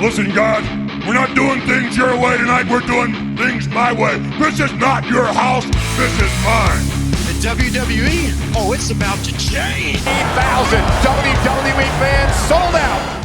Listen, guys, we're not doing things your way tonight. We're doing things my way. This is not your house. This is mine. The WWE? Oh, it's about to change. 8,000 WWE fans sold out.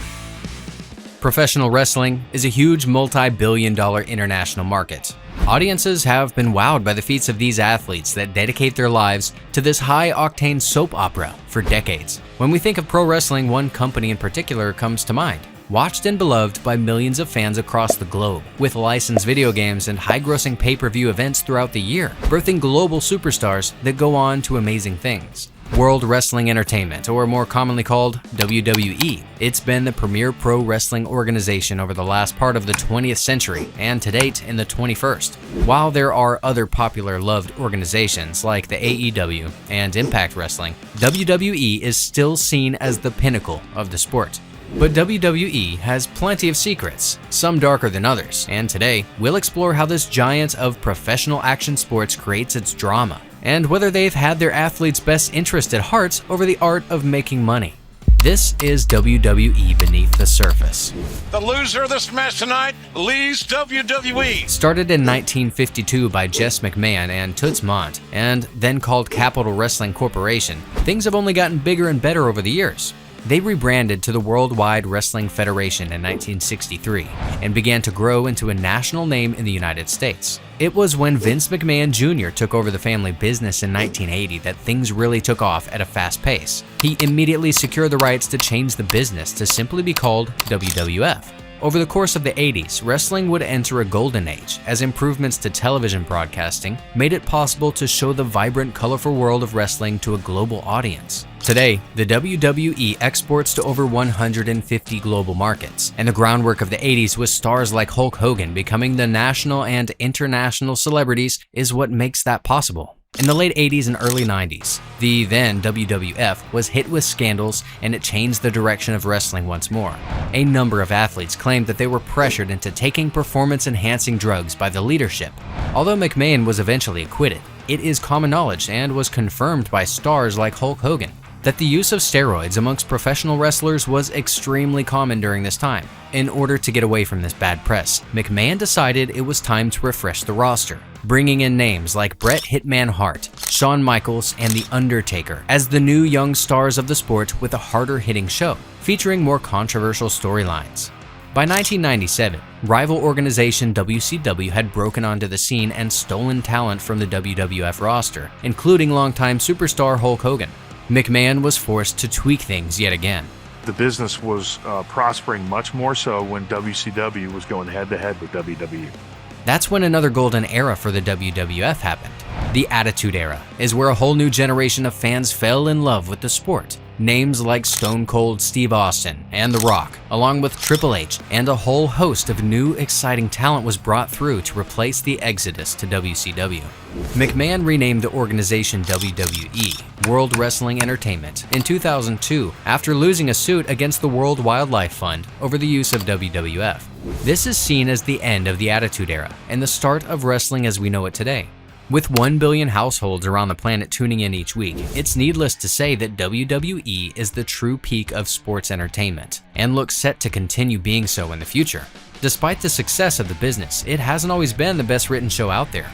Professional wrestling is a huge multi-billion-dollar international market. Audiences have been wowed by the feats of these athletes that dedicate their lives to this high-octane soap opera for decades. When we think of pro wrestling, one company in particular comes to mind. Watched and beloved by millions of fans across the globe, with licensed video games and high-grossing pay-per-view events throughout the year, birthing global superstars that go on to amazing things. World Wrestling Entertainment, or more commonly called WWE. It's been the premier pro wrestling organization over the last part of the 20th century and to date in the 21st. While there are other popular loved organizations like the AEW and Impact Wrestling, WWE is still seen as the pinnacle of the sport. But WWE has plenty of secrets, some darker than others, and today we'll explore how this giant of professional action sports creates its drama, and whether they've had their athletes' best interest at heart over the art of making money. This is WWE Beneath the Surface. The loser of this match tonight leaves WWE. Started in 1952 by Jess McMahon and Toots Mondt, and then called Capital Wrestling Corporation, things have only gotten bigger and better over the years. They rebranded to the Worldwide Wrestling Federation in 1963 and began to grow into a national name in the United States. It was when Vince McMahon Jr. took over the family business in 1980 that things really took off at a fast pace. He immediately secured the rights to change the business to simply be called WWF. Over the course of the 80s, wrestling would enter a golden age as improvements to television broadcasting made it possible to show the vibrant, colorful world of wrestling to a global audience. Today, the WWE exports to over 150 global markets, and the groundwork of the 80s with stars like Hulk Hogan becoming the national and international celebrities is what makes that possible. In the late 80s and early 90s, the then WWF was hit with scandals and it changed the direction of wrestling once more. A number of athletes claimed that they were pressured into taking performance-enhancing drugs by the leadership. Although McMahon was eventually acquitted, it is common knowledge and was confirmed by stars like Hulk Hogan that the use of steroids amongst professional wrestlers was extremely common during this time. In order to get away from this bad press, McMahon decided it was time to refresh the roster, bringing in names like Bret Hitman Hart, Shawn Michaels, and The Undertaker as the new young stars of the sport with a harder-hitting show, featuring more controversial storylines. By 1997, rival organization WCW had broken onto the scene and stolen talent from the WWF roster, including longtime superstar Hulk Hogan. McMahon was forced to tweak things yet again. The business was prospering much more so when WCW was going head-to-head with WWE. That's when another golden era for the WWF happened. The Attitude Era is where a whole new generation of fans fell in love with the sport. Names like Stone Cold Steve Austin and The Rock, along with Triple H, and a whole host of new exciting talent was brought through to replace the exodus to WCW. McMahon renamed the organization WWE, World Wrestling Entertainment, in 2002 after losing a suit against the World Wildlife Fund over the use of WWF. This is seen as the end of the Attitude Era and the start of wrestling as we know it today. With 1 billion households around the planet tuning in each week, it's needless to say that WWE is the true peak of sports entertainment and looks set to continue being so in the future. Despite the success of the business, it hasn't always been the best written show out there.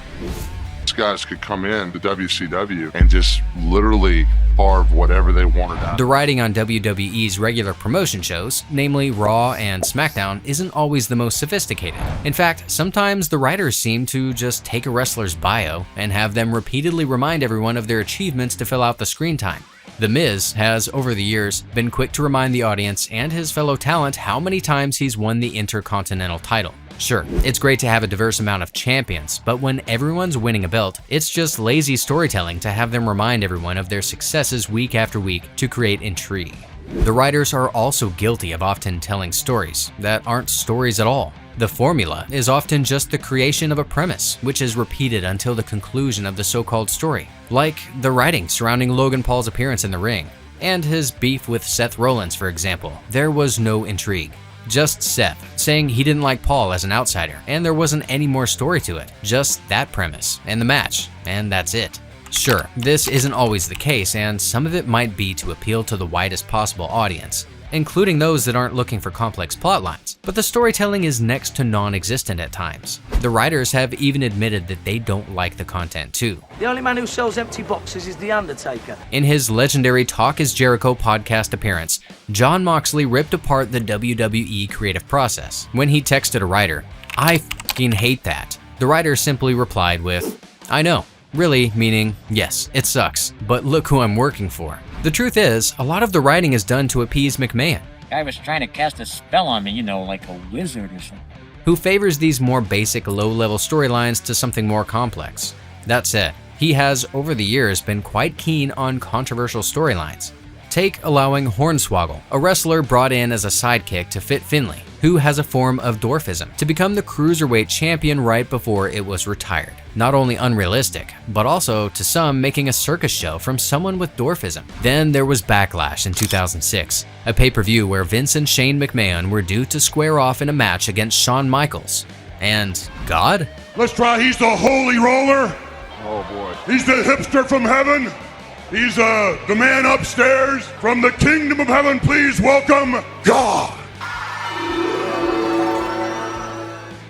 These guys could come in to WCW and just literally carve whatever they wanted out. The writing on WWE's regular promotion shows, namely Raw and SmackDown, isn't always the most sophisticated. In fact, sometimes the writers seem to just take a wrestler's bio and have them repeatedly remind everyone of their achievements to fill out the screen time. The Miz has, over the years, been quick to remind the audience and his fellow talent how many times he's won the Intercontinental title. Sure, it's great to have a diverse amount of champions, but when everyone's winning a belt, it's just lazy storytelling to have them remind everyone of their successes week after week to create intrigue. The writers are also guilty of often telling stories that aren't stories at all. The formula is often just the creation of a premise, which is repeated until the conclusion of the so-called story, like the writing surrounding Logan Paul's appearance in the ring, and his beef with Seth Rollins, for example. There was no intrigue. Just Seth saying he didn't like Paul as an outsider, and there wasn't any more story to it, just that premise and the match, and that's it. Sure, this isn't always the case, and some of it might be to appeal to the widest possible audience, including those that aren't looking for complex plot lines, but the storytelling is next to non-existent at times. The writers have even admitted that they don't like the content too. The only man who sells empty boxes is The Undertaker. In his legendary Talk is Jericho podcast appearance, Jon Moxley ripped apart the WWE creative process. When he texted a writer, "I f***ing hate that," the writer simply replied with, "I know." Really, meaning, yes, it sucks, but look who I'm working for. The truth is, a lot of the writing is done to appease McMahon, Guy was trying to cast a spell on me, you know, like a wizard or something. who favors these more basic, low-level storylines to something more complex. That said, he has, over the years, been quite keen on controversial storylines. Take allowing Hornswoggle, a wrestler brought in as a sidekick to Fit Finlay, who has a form of dwarfism, to become the cruiserweight champion right before it was retired. Not only unrealistic, but also, to some, making a circus show from someone with dwarfism. Then there was Backlash in 2006, a pay-per-view where Vince and Shane McMahon were due to square off in a match against Shawn Michaels. And God? Let's try, he's the holy roller. Oh boy. He's the hipster from heaven. He's the man upstairs from the kingdom of heaven. Please welcome God.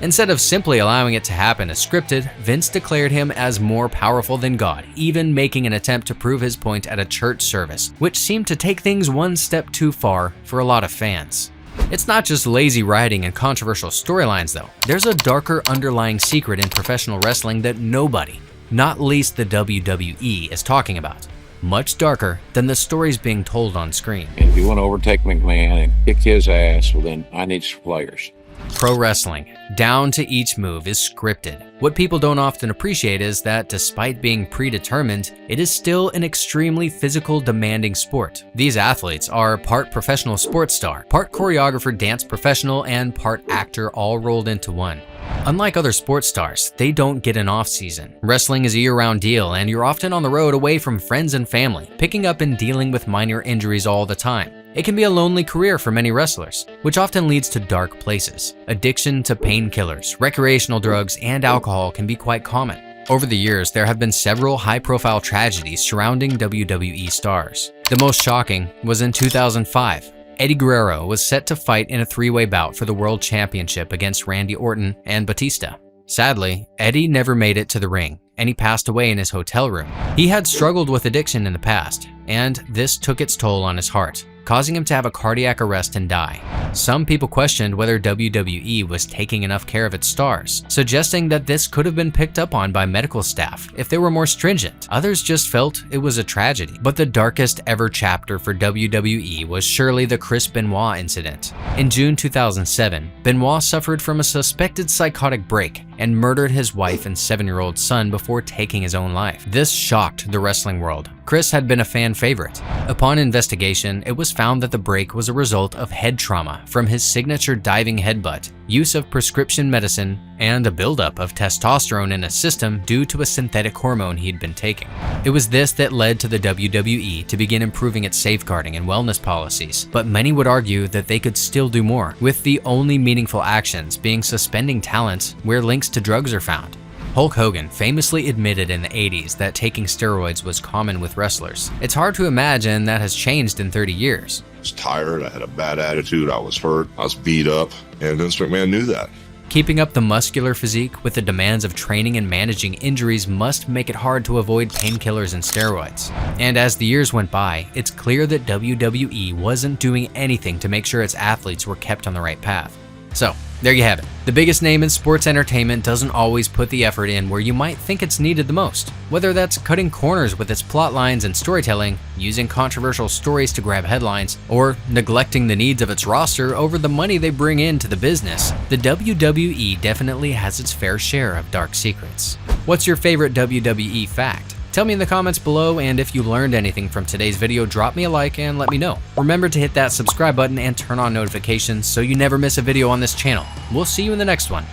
Instead of simply allowing it to happen as scripted, Vince declared him as more powerful than God, even making an attempt to prove his point at a church service, which seemed to take things one step too far for a lot of fans. It's not just lazy writing and controversial storylines though. There's a darker underlying secret in professional wrestling that nobody, not least the WWE, is talking about. Much darker than the stories being told on screen. If you want to overtake McMahon and kick his ass, well then I need some players. Pro wrestling, down to each move, is scripted. What people don't often appreciate is that despite being predetermined, it is still an extremely physical, demanding sport. These athletes are part professional sports star, part choreographer, dance professional, and part actor, all rolled into one. Unlike other sports stars, they don't get an off-season. Wrestling is a year-round deal, and you're often on the road away from friends and family, picking up and dealing with minor injuries all the time. It can be a lonely career for many wrestlers, which often leads to dark places. Addiction to painkillers, recreational drugs, and alcohol can be quite common. Over the years, there have been several high-profile tragedies surrounding WWE stars. The most shocking was in 2005. Eddie Guerrero was set to fight in a three-way bout for the World Championship against Randy Orton and Batista. Sadly, Eddie never made it to the ring, and he passed away in his hotel room. He had struggled with addiction in the past, and this took its toll on his heart, causing him to have a cardiac arrest and die. Some people questioned whether WWE was taking enough care of its stars, suggesting that this could have been picked up on by medical staff if they were more stringent. Others just felt it was a tragedy. But the darkest ever chapter for WWE was surely the Chris Benoit incident. In June 2007, Benoit suffered from a suspected psychotic break and murdered his wife and 7-year-old son before taking his own life. This shocked the wrestling world. Chris had been a fan favorite. Upon investigation, it was found that the break was a result of head trauma from his signature diving headbutt, use of prescription medicine, and a buildup of testosterone in his system due to a synthetic hormone he'd been taking. It was this that led to the WWE to begin improving its safeguarding and wellness policies, but many would argue that they could still do more, with the only meaningful actions being suspending talent where links to drugs are found. Hulk Hogan famously admitted in the 80s that taking steroids was common with wrestlers. It's hard to imagine that has changed in 30 years. I was tired, I had a bad attitude, I was hurt, I was beat up, and Vince McMahon knew that. Keeping up the muscular physique with the demands of training and managing injuries must make it hard to avoid painkillers and steroids. And as the years went by, it's clear that WWE wasn't doing anything to make sure its athletes were kept on the right path. So, there you have it. The biggest name in sports entertainment doesn't always put the effort in where you might think it's needed the most. Whether that's cutting corners with its plot lines and storytelling, using controversial stories to grab headlines, or neglecting the needs of its roster over the money they bring into the business, the WWE definitely has its fair share of dark secrets. What's your favorite WWE fact? Tell me in the comments below, and if you learned anything from today's video, drop me a like and let me know. Remember to hit that subscribe button and turn on notifications so you never miss a video on this channel. We'll see you in the next one.